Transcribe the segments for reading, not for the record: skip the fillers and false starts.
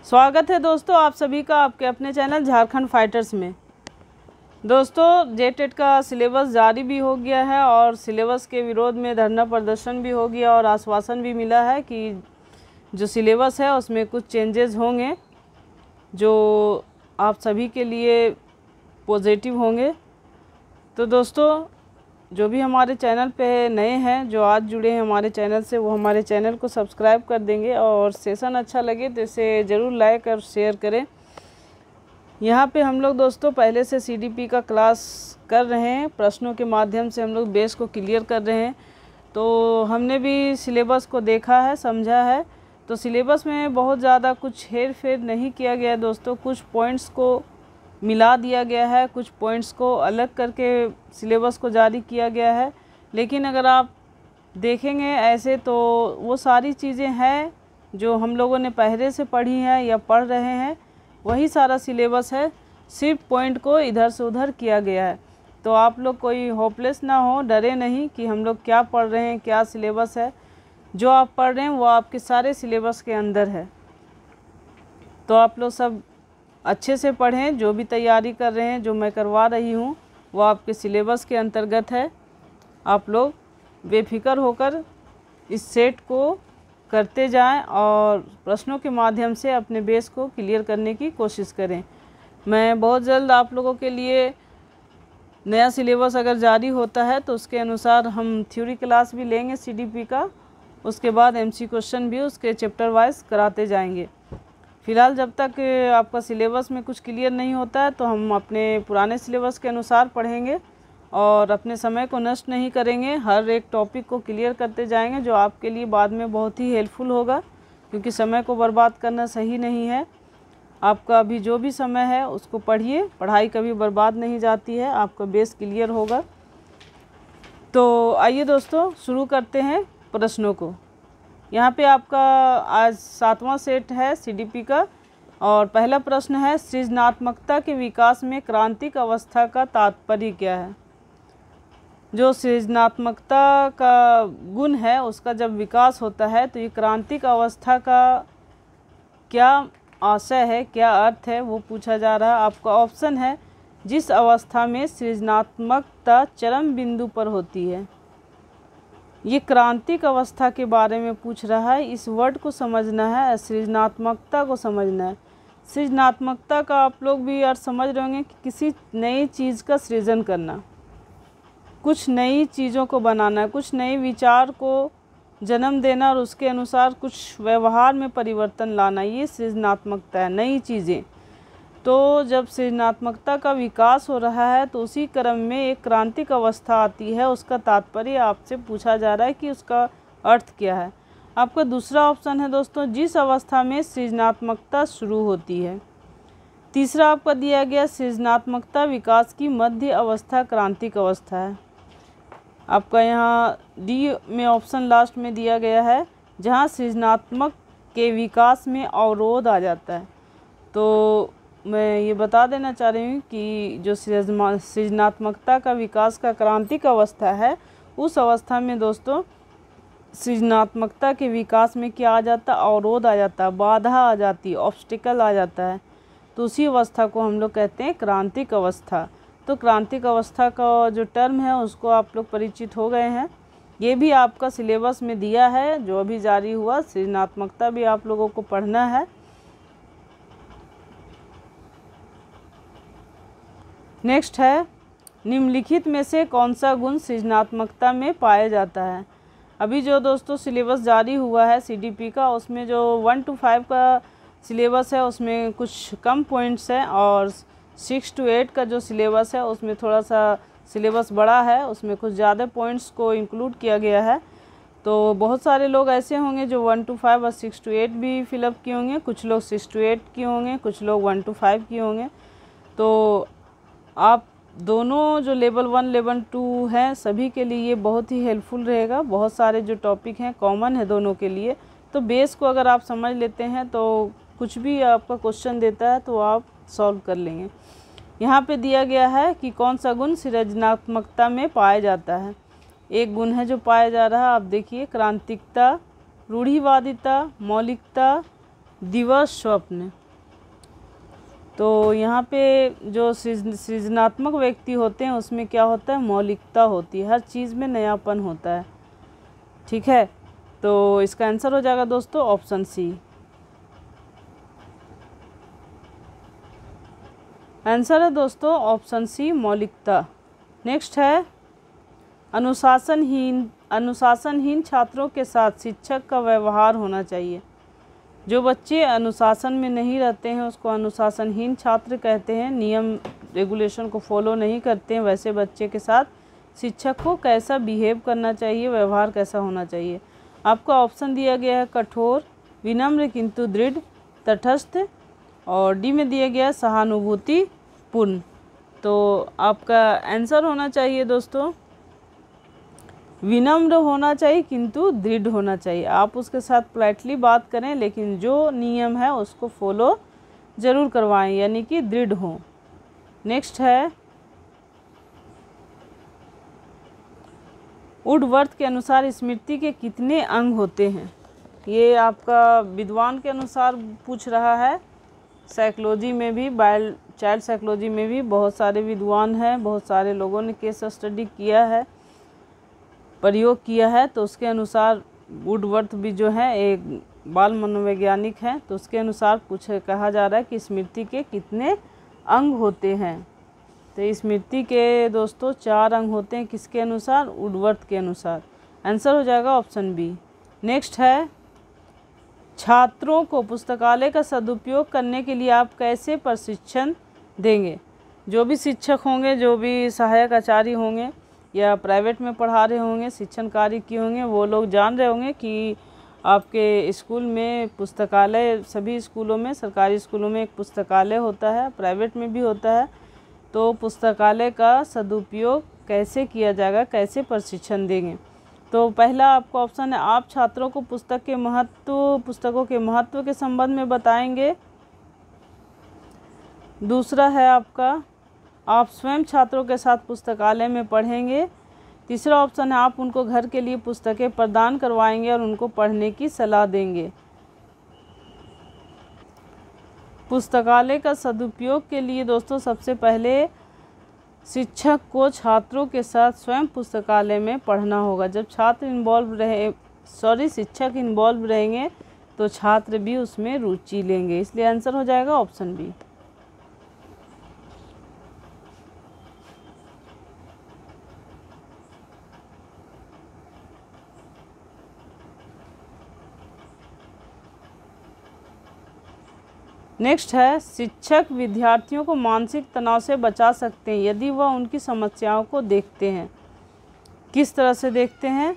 स्वागत है दोस्तों आप सभी का आपके अपने चैनल झारखंड फाइटर्स में। दोस्तों जेटेट का सिलेबस जारी भी हो गया है और सिलेबस के विरोध में धरना प्रदर्शन भी हो गया और आश्वासन भी मिला है कि जो सिलेबस है उसमें कुछ चेंजेस होंगे जो आप सभी के लिए पॉजिटिव होंगे। तो दोस्तों जो भी हमारे चैनल पे नए हैं, जो आज जुड़े हैं हमारे चैनल से, वो हमारे चैनल को सब्सक्राइब कर देंगे और सेशन अच्छा लगे तो इसे ज़रूर लाइक और शेयर करें। यहाँ पे हम लोग दोस्तों पहले से सीडीपी का क्लास कर रहे हैं, प्रश्नों के माध्यम से हम लोग बेस को क्लियर कर रहे हैं। तो हमने भी सिलेबस को देखा है, समझा है। तो सिलेबस में बहुत ज़्यादा कुछ हेर फेर नहीं किया गया है दोस्तों। कुछ पॉइंट्स को मिला दिया गया है, कुछ पॉइंट्स को अलग करके सिलेबस को जारी किया गया है। लेकिन अगर आप देखेंगे ऐसे तो वो सारी चीज़ें हैं जो हम लोगों ने पहले से पढ़ी हैं या पढ़ रहे हैं, वही सारा सिलेबस है, सिर्फ पॉइंट को इधर से उधर किया गया है। तो आप लोग कोई होपलेस ना हो, डरे नहीं कि हम लोग क्या पढ़ रहे हैं, क्या सिलेबस है। जो आप पढ़ रहे हैं वो आपके सारे सिलेबस के अंदर है। तो आप लोग सब अच्छे से पढ़ें। जो भी तैयारी कर रहे हैं, जो मैं करवा रही हूँ, वो आपके सिलेबस के अंतर्गत है। आप लोग बेफिक्र होकर इस सेट को करते जाएं और प्रश्नों के माध्यम से अपने बेस को क्लियर करने की कोशिश करें। मैं बहुत जल्द आप लोगों के लिए नया सिलेबस अगर जारी होता है तो उसके अनुसार हम थ्योरी क्लास भी लेंगे सीडीपी का। उसके बाद एमसी क्वेश्चन भी उसके चैप्टर वाइज कराते जाएंगे। फ़िलहाल जब तक आपका सिलेबस में कुछ क्लियर नहीं होता है तो हम अपने पुराने सिलेबस के अनुसार पढ़ेंगे और अपने समय को नष्ट नहीं करेंगे। हर एक टॉपिक को क्लियर करते जाएंगे जो आपके लिए बाद में बहुत ही हेल्पफुल होगा, क्योंकि समय को बर्बाद करना सही नहीं है। आपका अभी जो भी समय है उसको पढ़िए, पढ़ाई कभी बर्बाद नहीं जाती है, आपका बेस क्लियर होगा। तो आइए दोस्तों शुरू करते हैं प्रश्नों को। यहाँ पे आपका आज 7वां सेट है सीडीपी का और पहला प्रश्न है, सृजनात्मकता के विकास में क्रांतिक अवस्था का तात्पर्य क्या है। जो सृजनात्मकता का गुण है उसका जब विकास होता है तो ये क्रांतिक अवस्था का क्या आशय है, क्या अर्थ है, वो पूछा जा रहा है। आपका ऑप्शन है, जिस अवस्था में सृजनात्मकता चरम बिंदु पर होती है। ये क्रांतिक अवस्था के बारे में पूछ रहा है। इस वर्ड को समझना है, सृजनात्मकता को समझना है। सृजनात्मकता का आप लोग भी अर्थ समझ रहे होंगे कि किसी नई चीज़ का सृजन करना, कुछ नई चीज़ों को बनाना, कुछ नए विचार को जन्म देना और उसके अनुसार कुछ व्यवहार में परिवर्तन लाना, ये सृजनात्मकता है, नई चीज़ें। तो जब सृजनात्मकता का विकास हो रहा है तो उसी क्रम में एक क्रांतिक अवस्था आती है। उसका तात्पर्य आपसे पूछा जा रहा है कि उसका अर्थ क्या है। आपका दूसरा ऑप्शन है दोस्तों, जिस अवस्था में सृजनात्मकता शुरू होती है। तीसरा आपका दिया गया, सृजनात्मकता विकास की मध्य अवस्था क्रांतिक अवस्था है। आपका यहाँ डी में ऑप्शन लास्ट में दिया गया है, जहाँ सृजनात्मक के विकास में अवरोध आ जाता है। तो मैं ये बता देना चाह रही हूँ कि जो सृजनात्मकता का विकास का क्रांतिक अवस्था है, उस अवस्था में दोस्तों सृजनात्मकता के विकास में क्या आ जाता है, अवरोध आ जाता है, बाधा आ जाती है, ऑब्स्टिकल आ जाता है। तो उसी अवस्था को हम लोग कहते हैं क्रांतिक अवस्था। तो क्रांतिक अवस्था का जो टर्म है उसको आप लोग परिचित हो गए हैं। ये भी आपका सिलेबस में दिया है जो अभी जारी हुआ। सृजनात्मकता भी आप लोगों को पढ़ना है। नेक्स्ट है, निम्नलिखित में से कौन सा गुण सृजनात्मकता में पाया जाता है। अभी जो दोस्तों सिलेबस जारी हुआ है सीडीपी का, उसमें जो 1 to 5 का सिलेबस है उसमें कुछ कम पॉइंट्स हैं और 6 to 8 का जो सिलेबस है उसमें थोड़ा सा सिलेबस बड़ा है, उसमें कुछ ज़्यादा पॉइंट्स को इंक्लूड किया गया है। तो बहुत सारे लोग ऐसे होंगे जो 1 to 5 और 6 to 8 भी फिलअप किए होंगे, कुछ लोग 6 to 8 किए होंगे, कुछ लोग 1 to 5 किए होंगे। तो आप दोनों जो लेवल 1 लेवल 2 हैं सभी के लिए ये बहुत ही हेल्पफुल रहेगा। बहुत सारे जो टॉपिक हैं कॉमन है दोनों के लिए। तो बेस को अगर आप समझ लेते हैं तो कुछ भी आपका क्वेश्चन देता है तो आप सॉल्व कर लेंगे। यहाँ पे दिया गया है कि कौन सा गुण सृजनात्मकता में पाया जाता है। एक गुण है जो पाया जा रहा है, आप देखिए, क्रांतिकता, रूढ़िवादिता, मौलिकता, दिवस स्वप्न। तो यहाँ पे जो सृजनात्मक व्यक्ति होते हैं उसमें क्या होता है, मौलिकता होती है, हर चीज़ में नयापन होता है। ठीक है, तो इसका आंसर हो जाएगा दोस्तों ऑप्शन सी। आंसर है दोस्तों ऑप्शन सी, मौलिकता। नेक्स्ट है, अनुशासनहीन छात्रों के साथ शिक्षक का व्यवहार होना चाहिए। जो बच्चे अनुशासन में नहीं रहते हैं उसको अनुशासनहीन छात्र कहते हैं। नियम रेगुलेशन को फॉलो नहीं करते हैं, वैसे बच्चे के साथ शिक्षक को कैसा बिहेव करना चाहिए, व्यवहार कैसा होना चाहिए। आपको ऑप्शन दिया गया है कठोर, विनम्र किंतु दृढ़, तटस्थ, और डी में दिया गया सहानुभूतिपूर्ण। तो आपका आंसर होना चाहिए दोस्तों विनम्र होना चाहिए किंतु दृढ़ होना चाहिए। आप उसके साथ पोलाइटली बात करें लेकिन जो नियम है उसको फॉलो ज़रूर करवाएं, यानी कि दृढ़ हों। नेक्स्ट है, वुडवर्थ के अनुसार स्मृति के कितने अंग होते हैं। ये आपका विद्वान के अनुसार पूछ रहा है। साइकोलॉजी में भी, चाइल्ड साइकोलॉजी में भी बहुत सारे विद्वान हैं, बहुत सारे लोगों ने केस स्टडी किया है, प्रयोग किया है। तो उसके अनुसार वुडवर्थ भी जो है एक बाल मनोवैज्ञानिक हैं, तो उसके अनुसार कहा जा रहा है कि स्मृति के कितने अंग होते हैं। तो स्मृति के दोस्तों 4 अंग होते हैं, किसके अनुसार, वुडवर्थ के अनुसार। आंसर हो जाएगा ऑप्शन बी। नेक्स्ट है, छात्रों को पुस्तकालय का सदुपयोग करने के लिए आप कैसे प्रशिक्षण देंगे। जो भी शिक्षक होंगे, जो भी सहायक आचार्य होंगे या प्राइवेट में पढ़ा रहे होंगे, शिक्षण कार्य किए होंगे, वो लोग जान रहे होंगे कि आपके स्कूल में पुस्तकालय, सभी स्कूलों में, सरकारी स्कूलों में एक पुस्तकालय होता है, प्राइवेट में भी होता है। तो पुस्तकालय का सदुपयोग कैसे किया जाएगा, कैसे प्रशिक्षण देंगे। तो पहला आपका ऑप्शन है, आप छात्रों को पुस्तकों के महत्व के संबंध में बताएंगे। दूसरा है आपका, आप स्वयं छात्रों के साथ पुस्तकालय में पढ़ेंगे। तीसरा ऑप्शन है, आप उनको घर के लिए पुस्तकें प्रदान करवाएंगे और उनको पढ़ने की सलाह देंगे। पुस्तकालय का सदुपयोग के लिए दोस्तों सबसे पहले शिक्षक को छात्रों के साथ स्वयं पुस्तकालय में पढ़ना होगा। जब शिक्षक इन्वॉल्व रहेंगे तो छात्र भी उसमें रुचि लेंगे। इसलिए आंसर हो जाएगा ऑप्शन बी। नेक्स्ट है, शिक्षक विद्यार्थियों को मानसिक तनाव से बचा सकते हैं यदि वह उनकी समस्याओं को देखते हैं। किस तरह से देखते हैं,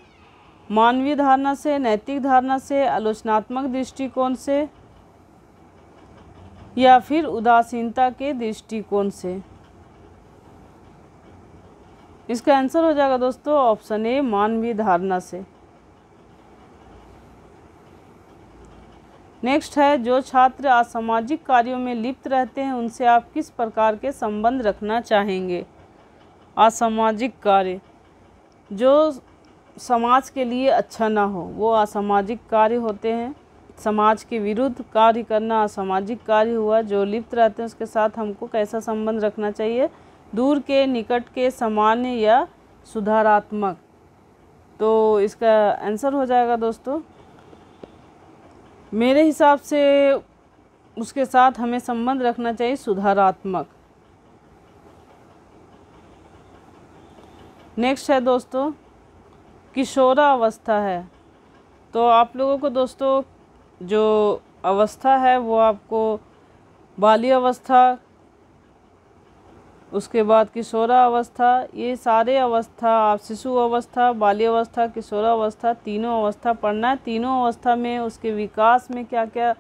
मानवीय धारणा से, नैतिक धारणा से, आलोचनात्मक दृष्टिकोण से, या फिर उदासीनता के दृष्टिकोण से। इसका आंसर हो जाएगा दोस्तों ऑप्शन ए, मानवीय धारणा से। नेक्स्ट है, जो छात्र असामाजिक कार्यों में लिप्त रहते हैं उनसे आप किस प्रकार के संबंध रखना चाहेंगे। असामाजिक कार्य, जो समाज के लिए अच्छा ना हो, वो असामाजिक कार्य होते हैं। समाज के विरुद्ध कार्य करना असामाजिक कार्य हुआ। जो लिप्त रहते हैं उसके साथ हमको कैसा संबंध रखना चाहिए, दूर के, निकट के, सामान्य या सुधारात्मक। तो इसका आंसर हो जाएगा दोस्तों, मेरे हिसाब से उसके साथ हमें संबंध रखना चाहिए सुधारात्मक। नेक्स्ट है दोस्तों, किशोरावस्था है। तो आप लोगों को दोस्तों जो अवस्था है वो आपको बाल्य अवस्था, उसके बाद किशोरावस्था, ये सारे अवस्था, आप शिशु अवस्था, बाल्य अवस्था, किशोरावस्था, तीनों अवस्था पढ़ना है। तीनों अवस्था में उसके विकास में क्या क्या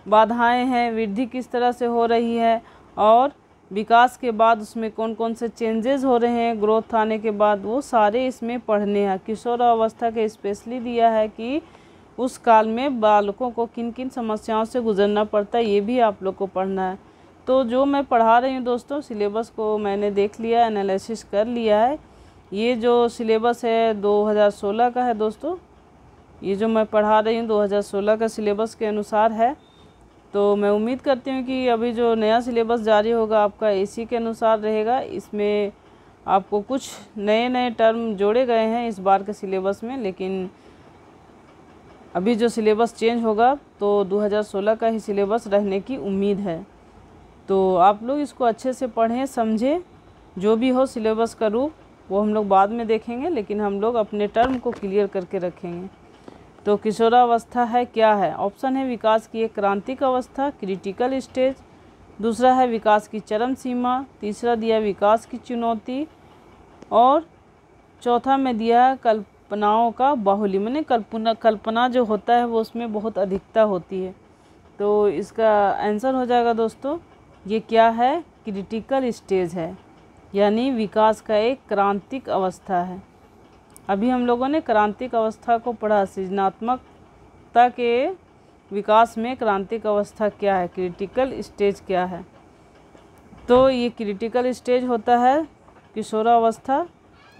बाधाएं हैं, वृद्धि किस तरह से हो रही है, और विकास के बाद उसमें कौन कौन से चेंजेस हो रहे हैं, ग्रोथ आने के बाद, वो सारे इसमें पढ़ने हैं। किशोरावस्था के स्पेशली दिया है कि उस काल में बालकों को किन किन समस्याओं से गुजरना पड़ता है, ये भी आप लोग को पढ़ना है। तो जो मैं पढ़ा रही हूँ दोस्तों, सिलेबस को मैंने देख लिया, एनालिसिस कर लिया है। ये जो सिलेबस है 2016 का है दोस्तों, ये जो मैं पढ़ा रही हूँ 2016 का सिलेबस के अनुसार है। तो मैं उम्मीद करती हूँ कि अभी जो नया सिलेबस जारी होगा आपका इसी के अनुसार रहेगा। इसमें आपको कुछ नए नए टर्म जोड़े गए हैं इस बार के सिलेबस में, लेकिन अभी जो सिलेबस चेंज होगा तो 2016 का ही सिलेबस रहने की उम्मीद है। तो आप लोग इसको अच्छे से पढ़ें, समझें। जो भी हो सिलेबस का रूप वो हम लोग बाद में देखेंगे, लेकिन हम लोग अपने टर्म को क्लियर करके रखेंगे। तो किशोरावस्था है क्या है? ऑप्शन है विकास की एक क्रांतिक अवस्था, क्रिटिकल स्टेज। दूसरा है विकास की चरम सीमा। तीसरा दिया विकास की चुनौती। और चौथा में दिया है कल्पनाओं का बाहुल्य, माने कल्पना जो होता है वो उसमें बहुत अधिकता होती है। तो इसका आंसर हो जाएगा दोस्तों, ये क्या है? क्रिटिकल स्टेज है, यानी विकास का एक क्रांतिक अवस्था है। अभी हम लोगों ने क्रांतिक अवस्था को पढ़ा, सृजनात्मकता के विकास में क्रांतिक अवस्था क्या है, क्रिटिकल स्टेज क्या है। तो ये क्रिटिकल स्टेज होता है किशोरावस्था।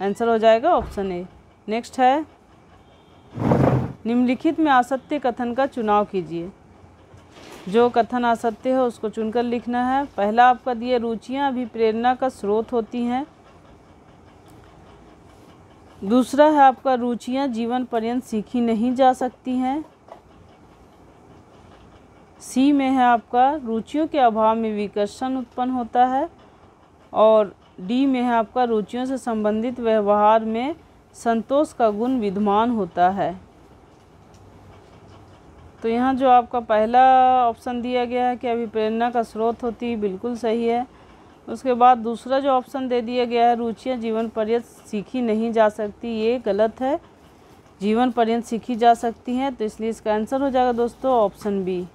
आंसर हो जाएगा ऑप्शन ए। नेक्स्ट है निम्नलिखित में असत्य कथन का चुनाव कीजिए। जो कथन असत्य है उसको चुनकर लिखना है। पहला आपका दिया रुचियां अभिप्रेरणा का स्रोत होती हैं। दूसरा है आपका रुचियां जीवन पर्यंत सीखी नहीं जा सकती हैं। सी में है आपका रुचियों के अभाव में विकर्षण उत्पन्न होता है। और डी में है आपका रुचियों से संबंधित व्यवहार में संतोष का गुण विद्यमान होता है। तो यहाँ जो आपका पहला ऑप्शन दिया गया है कि अभिप्रेरणा का स्रोत होती है, बिल्कुल सही है। उसके बाद दूसरा जो ऑप्शन दे दिया गया है रुचियाँ जीवन पर्यंत सीखी नहीं जा सकती, ये गलत है। जीवन पर्यंत सीखी जा सकती हैं, तो इसलिए इसका आंसर हो जाएगा दोस्तों ऑप्शन बी।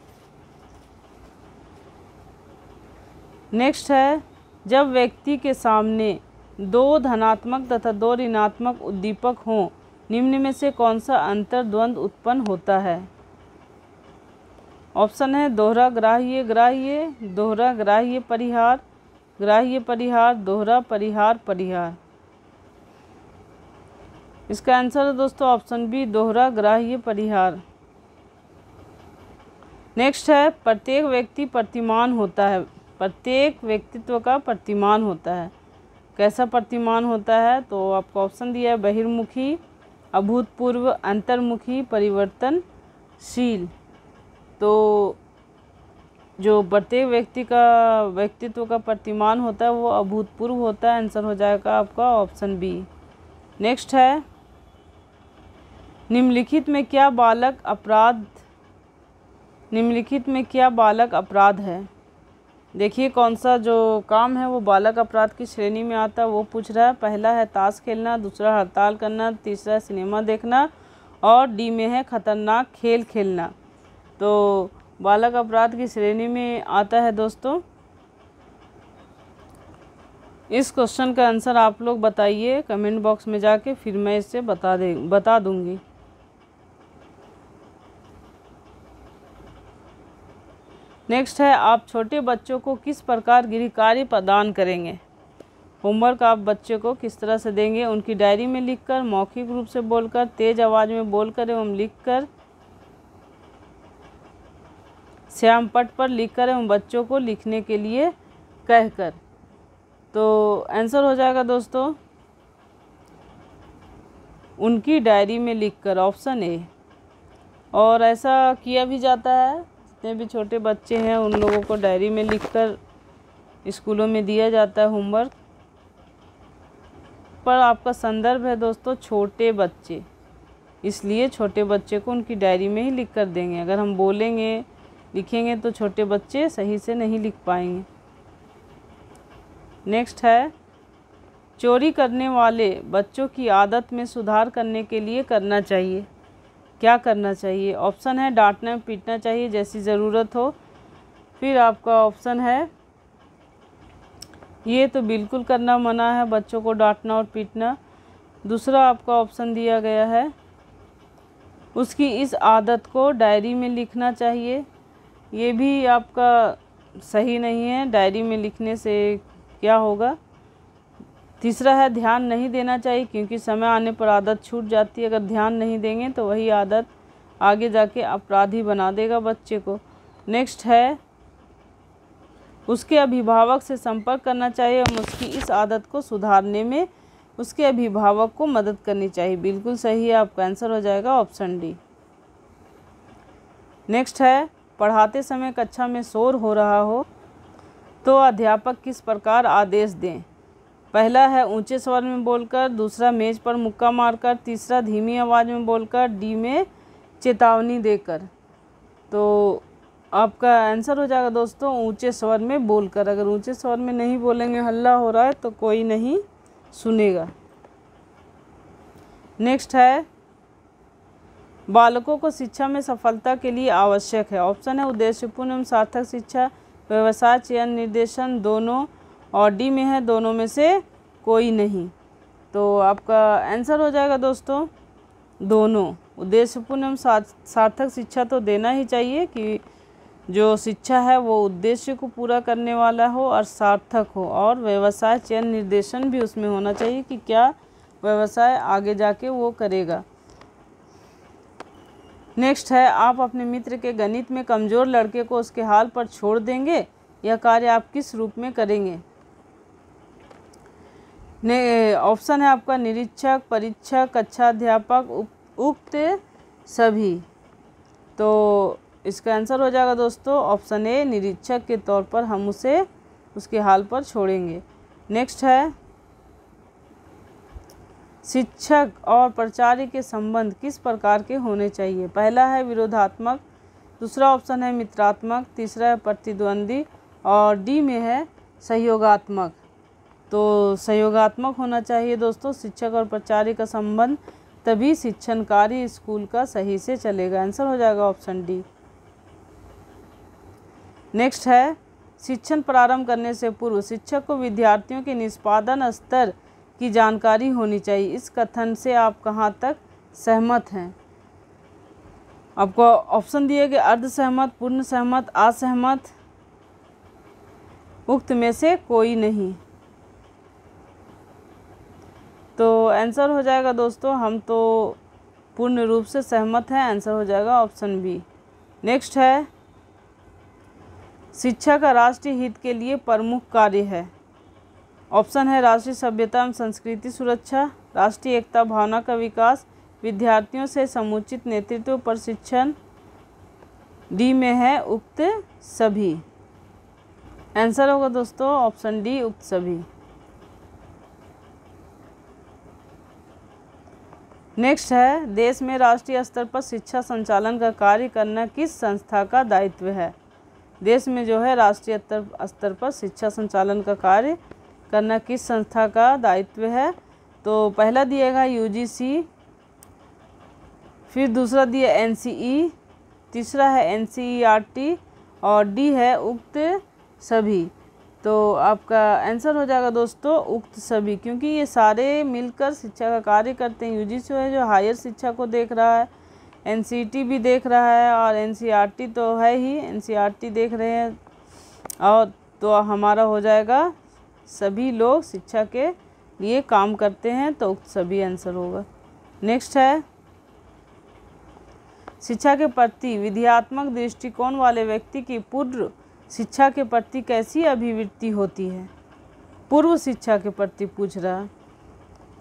नेक्स्ट है जब व्यक्ति के सामने दो धनात्मक तथा दो ऋणात्मक उद्दीपक हों, निम्न में से कौन सा अंतर्द्वंद उत्पन्न होता है? ऑप्शन है दोहरा ग्राह्य ग्राह्य, दोहरा ग्राह्य परिहार, ग्राह्य परिहार, दोहरा परिहार परिहार। इसका आंसर है दोस्तों ऑप्शन बी, दोहरा ग्राह्य परिहार। नेक्स्ट है प्रत्येक व्यक्ति प्रतिमान होता है। प्रत्येक व्यक्तित्व का प्रतिमान होता है। कैसा प्रतिमान होता है? तो आपको ऑप्शन दिया है बहिर्मुखी, अभूतपूर्व, अंतर्मुखी, परिवर्तनशील। तो जो प्रत्येक व्यक्ति का व्यक्तित्व का प्रतिमान होता है वो अभूतपूर्व होता है। आंसर हो जाएगा आपका ऑप्शन बी। नेक्स्ट है निम्नलिखित में क्या बालक अपराध है? देखिए कौन सा जो काम है वो बालक अपराध की श्रेणी में आता है, वो पूछ रहा है। पहला है ताश खेलना, दूसरा हड़ताल करना, तीसरा है सिनेमा देखना, और डी में है खतरनाक खेल खेलना। तो बालक अपराध की श्रेणी में आता है दोस्तों। इस क्वेश्चन का आंसर आप लोग बताइए कमेंट बॉक्स में जाके, फिर मैं इससे बता दूंगी। नेक्स्ट है आप छोटे बच्चों को किस प्रकार गृह कार्य प्रदान करेंगे? होमवर्क आप बच्चे को किस तरह से देंगे? उनकी डायरी में लिखकर, मौखिक रूप से बोलकर, तेज आवाज़ में बोलकर एवं लिखकर, श्याम पट पर लिखकर एवं बच्चों को लिखने के लिए कहकर। तो आंसर हो जाएगा दोस्तों उनकी डायरी में लिखकर, ऑप्शन ए। और ऐसा किया भी जाता है, जितने भी छोटे बच्चे हैं उन लोगों को डायरी में लिखकर स्कूलों में दिया जाता है होमवर्क। पर आपका संदर्भ है दोस्तों छोटे बच्चे, इसलिए छोटे बच्चे को उनकी डायरी में ही लिख कर देंगे। अगर हम बोलेंगे लिखेंगे तो छोटे बच्चे सही से नहीं लिख पाएंगे। नेक्स्ट है चोरी करने वाले बच्चों की आदत में सुधार करने के लिए करना चाहिए। क्या करना चाहिए? ऑप्शन है डांटना पीटना चाहिए जैसी ज़रूरत हो। फिर आपका ऑप्शन है ये तो बिल्कुल करना मना है, बच्चों को डांटना और पीटना। दूसरा आपका ऑप्शन दिया गया है उसकी इस आदत को डायरी में लिखना चाहिए। ये भी आपका सही नहीं है, डायरी में लिखने से क्या होगा। तीसरा है ध्यान नहीं देना चाहिए क्योंकि समय आने पर आदत छूट जाती है। अगर ध्यान नहीं देंगे तो वही आदत आगे जाके अपराधी बना देगा बच्चे को। नेक्स्ट है उसके अभिभावक से संपर्क करना चाहिए एवं उसकी इस आदत को सुधारने में उसके अभिभावक को मदद करनी चाहिए। बिल्कुल सही है, आपका आंसर हो जाएगा ऑप्शन डी। नेक्स्ट है पढ़ाते समय कक्षा में शोर हो रहा हो तो अध्यापक किस प्रकार आदेश दें। पहला है ऊंचे स्वर में बोलकर, दूसरा मेज पर मुक्का मारकर, तीसरा धीमी आवाज़ में बोलकर, डी में चेतावनी देकर। तो आपका आंसर हो जाएगा दोस्तों ऊंचे स्वर में बोलकर। अगर ऊंचे स्वर में नहीं बोलेंगे, हल्ला हो रहा है, तो कोई नहीं सुनेगा। नेक्स्ट है बालकों को शिक्षा में सफलता के लिए आवश्यक है। ऑप्शन है उद्देश्यपूर्ण एवं सार्थक शिक्षा, व्यवसाय, चयन, निर्देशन, दोनों, और डी में है दोनों में से कोई नहीं। तो आपका आंसर हो जाएगा दोस्तों दोनों। उद्देश्यपूर्ण एवं सार्थक शिक्षा तो देना ही चाहिए कि जो शिक्षा है वो उद्देश्य को पूरा करने वाला हो और सार्थक हो, और व्यवसाय, चयन, निर्देशन भी उसमें होना चाहिए कि क्या व्यवसाय आगे जाके वो करेगा। नेक्स्ट है आप अपने मित्र के गणित में कमज़ोर लड़के को उसके हाल पर छोड़ देंगे, यह कार्य आप किस रूप में करेंगे। ऑप्शन है आपका निरीक्षक, परीक्षक, कक्षाध्यापक, उक्त सभी। तो इसका आंसर हो जाएगा दोस्तों ऑप्शन ए, निरीक्षक के तौर पर हम उसे उसके हाल पर छोड़ेंगे। नेक्स्ट है शिक्षक और प्राचार्य के संबंध किस प्रकार के होने चाहिए। पहला है विरोधात्मक, दूसरा ऑप्शन है मित्रात्मक, तीसरा है प्रतिद्वंदी, और डी में है सहयोगात्मक। तो सहयोगात्मक होना चाहिए दोस्तों शिक्षक और प्राचार्य का संबंध, तभी शिक्षण कार्य स्कूल का सही से चलेगा। आंसर हो जाएगा ऑप्शन डी। नेक्स्ट है शिक्षण प्रारंभ करने से पूर्व शिक्षक को विद्यार्थियों के निष्पादन स्तर की जानकारी होनी चाहिए। इस कथन से आप कहाँ तक सहमत हैं। आपको ऑप्शन दिए गए अर्ध सहमत, पूर्ण सहमत, असहमत, उक्त में से कोई नहीं। तो आंसर हो जाएगा दोस्तों हम तो पूर्ण रूप से सहमत हैं। आंसर हो जाएगा ऑप्शन बी। नेक्स्ट है शिक्षा का राष्ट्रीय हित के लिए प्रमुख कार्य है। ऑप्शन है राष्ट्रीय सभ्यता एवं संस्कृति सुरक्षा, राष्ट्रीय एकता भावना का विकास, विद्यार्थियों से समुचित नेतृत्व प्रशिक्षण, डी में है उक्त सभी। आंसर होगा दोस्तों ऑप्शन डी, उक्त सभी। नेक्स्ट है देश में राष्ट्रीय स्तर पर शिक्षा संचालन का कार्य करना किस संस्था का दायित्व है। देश में जो है राष्ट्रीय स्तर पर शिक्षा संचालन का कार्य करना किस संस्था का दायित्व है। तो पहला दिएगा यूजीसी, फिर दूसरा दिया एनसीई, तीसरा है एनसीईआरटी, और डी है उक्त सभी। तो आपका आंसर हो जाएगा दोस्तों उक्त सभी, क्योंकि ये सारे मिलकर शिक्षा का कार्य करते हैं। यूजीसी है जो हायर शिक्षा को देख रहा है, एनसीईटी भी देख रहा है, और एनसीईआरटी तो है ही, एनसीईआरटी देख रहे हैं, और तो हमारा हो जाएगा सभी लोग शिक्षा के लिए काम करते हैं, तो उक्त सभी आंसर होगा। नेक्स्ट है शिक्षा के प्रति विधेयात्मक दृष्टिकोण वाले व्यक्ति की पूर्व शिक्षा के प्रति कैसी अभिवृत्ति होती है। पूर्व शिक्षा के प्रति पूछ रहा,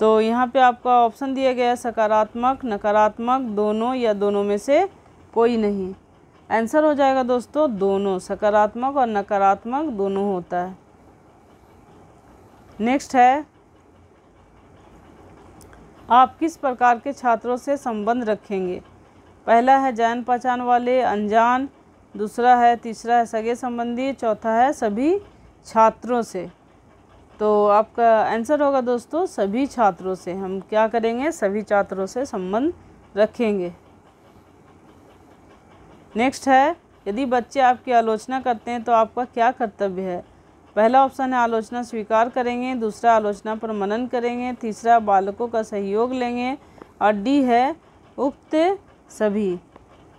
तो यहाँ पे आपका ऑप्शन दिया गया है सकारात्मक, नकारात्मक, दोनों, या दोनों में से कोई नहीं। आंसर हो जाएगा दोस्तों दोनों, सकारात्मक और नकारात्मक दोनों होता है। नेक्स्ट है आप किस प्रकार के छात्रों से संबंध रखेंगे। पहला है जान पहचान वाले, अनजान, दूसरा है, तीसरा है सगे संबंधी, चौथा है सभी छात्रों से। तो आपका आंसर होगा दोस्तों सभी छात्रों से। हम क्या करेंगे, सभी छात्रों से संबंध रखेंगे। नेक्स्ट है यदि बच्चे आपकी आलोचना करते हैं तो आपका क्या कर्तव्य है। पहला ऑप्शन है आलोचना स्वीकार करेंगे, दूसरा आलोचना पर मनन करेंगे, तीसरा बालकों का सहयोग लेंगे, और डी है उक्त सभी।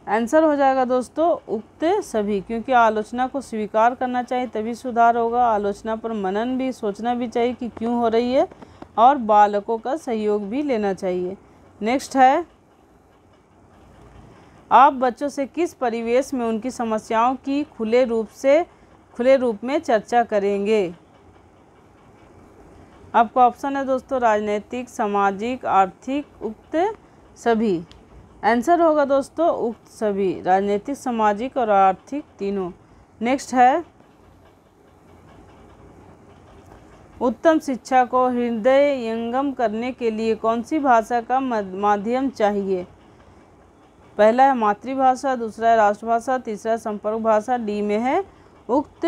आंसर हो जाएगा दोस्तों उक्त सभी, क्योंकि आलोचना को स्वीकार करना चाहिए तभी सुधार होगा। आलोचना पर मनन भी सोचना भी चाहिए कि क्यों हो रही है, और बालकों का सहयोग भी लेना चाहिए। नेक्स्ट है आप बच्चों से किस परिवेश में उनकी समस्याओं की खुले रूप में चर्चा करेंगे? आपका ऑप्शन है दोस्तों राजनीतिक, सामाजिक, आर्थिक, उक्त सभी। आंसर होगा दोस्तों उक्त सभी, राजनीतिक, सामाजिक और आर्थिक तीनों। नेक्स्ट है, उत्तम शिक्षा को हृदयंगम करने के लिए कौन सी भाषा का माध्यम चाहिए? पहला है मातृभाषा, दूसरा है राष्ट्रभाषा, तीसरा है संपर्क भाषा, डी में है उक्त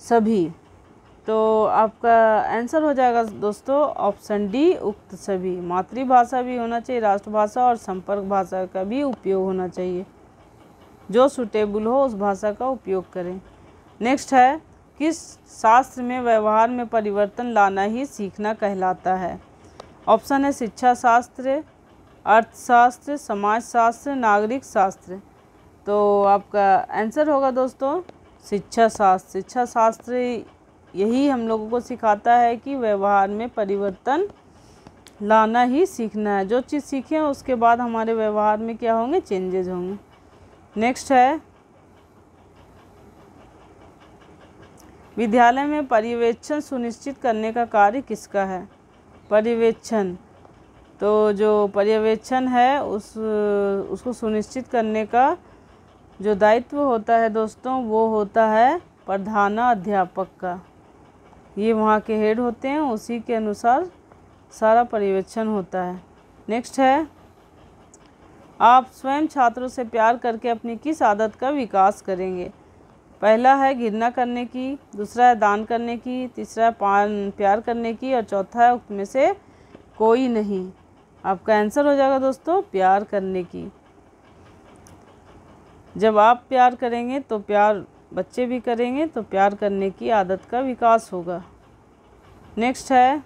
सभी। तो आपका आंसर हो जाएगा दोस्तों ऑप्शन डी उक्त सभी। मातृभाषा भी होना चाहिए, राष्ट्रभाषा और संपर्क भाषा का भी उपयोग होना चाहिए। जो सूटेबल हो उस भाषा का उपयोग करें। नेक्स्ट है, किस शास्त्र में व्यवहार में परिवर्तन लाना ही सीखना कहलाता है? ऑप्शन है शिक्षा शास्त्र, अर्थशास्त्र, समाजशास्त्र, नागरिक शास्त्र। तो आपका आंसर होगा दोस्तों शिक्षा शास्त्र। शिक्षा शास्त्र यही हम लोगों को सिखाता है कि व्यवहार में परिवर्तन लाना ही सीखना है। जो चीज़ सीखें उसके बाद हमारे व्यवहार में क्या होंगे, चेंजेज होंगे। नेक्स्ट है, विद्यालय में पर्यवेक्षण सुनिश्चित करने का कार्य किसका है? पर्यवेक्षण, तो जो पर्यवेक्षण है उसको सुनिश्चित करने का जो दायित्व होता है दोस्तों वो होता है प्रधानाध्यापक का। ये वहाँ के हेड होते हैं, उसी के अनुसार सारा पर्यवेक्षण होता है। नेक्स्ट है, आप स्वयं छात्रों से प्यार करके अपनी किस आदत का विकास करेंगे? पहला है घृणा करने की, दूसरा है दान करने की, तीसरा है प्यार करने की और चौथा है उक्त में से कोई नहीं। आपका आंसर हो जाएगा दोस्तों प्यार करने की। जब आप प्यार करेंगे तो प्यार बच्चे भी करेंगे, तो प्यार करने की आदत का विकास होगा। नेक्स्ट है,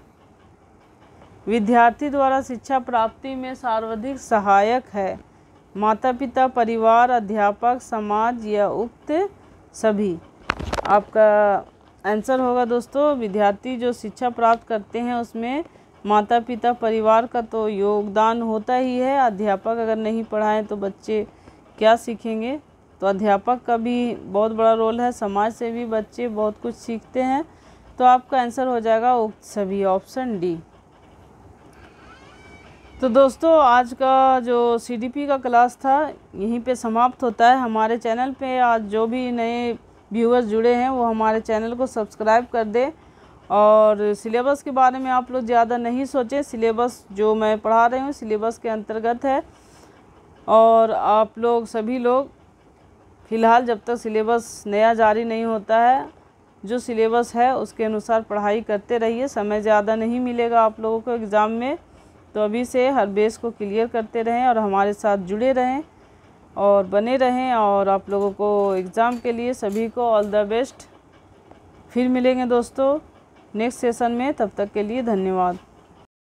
विद्यार्थी द्वारा शिक्षा प्राप्ति में सर्वाधिक सहायक है? माता पिता, परिवार, अध्यापक, समाज या उक्त सभी। आपका आंसर होगा दोस्तों विद्यार्थी जो शिक्षा प्राप्त करते हैं उसमें माता पिता, परिवार का तो योगदान होता ही है। अध्यापक अगर नहीं पढ़ाएं तो बच्चे क्या सीखेंगे, तो अध्यापक का भी बहुत बड़ा रोल है। समाज से भी बच्चे बहुत कुछ सीखते हैं। तो आपका आंसर हो जाएगा उक्त सभी, ऑप्शन डी। तो दोस्तों आज का जो सीडीपी का क्लास था यहीं पे समाप्त होता है। हमारे चैनल पे आज जो भी नए व्यूअर्स जुड़े हैं वो हमारे चैनल को सब्सक्राइब कर दें। और सिलेबस के बारे में आप लोग ज़्यादा नहीं सोचें, सिलेबस जो मैं पढ़ा रही हूँ सिलेबस के अंतर्गत है। और आप लोग सभी लोग फ़िलहाल जब तक सिलेबस नया जारी नहीं होता है, जो सिलेबस है उसके अनुसार पढ़ाई करते रहिए। समय ज़्यादा नहीं मिलेगा आप लोगों को एग्ज़ाम में, तो अभी से हर बेस को क्लियर करते रहें और हमारे साथ जुड़े रहें और बने रहें। और आप लोगों को एग्ज़ाम के लिए सभी को ऑल द बेस्ट। फिर मिलेंगे दोस्तों नेक्स्ट सेशन में, तब तक के लिए धन्यवाद।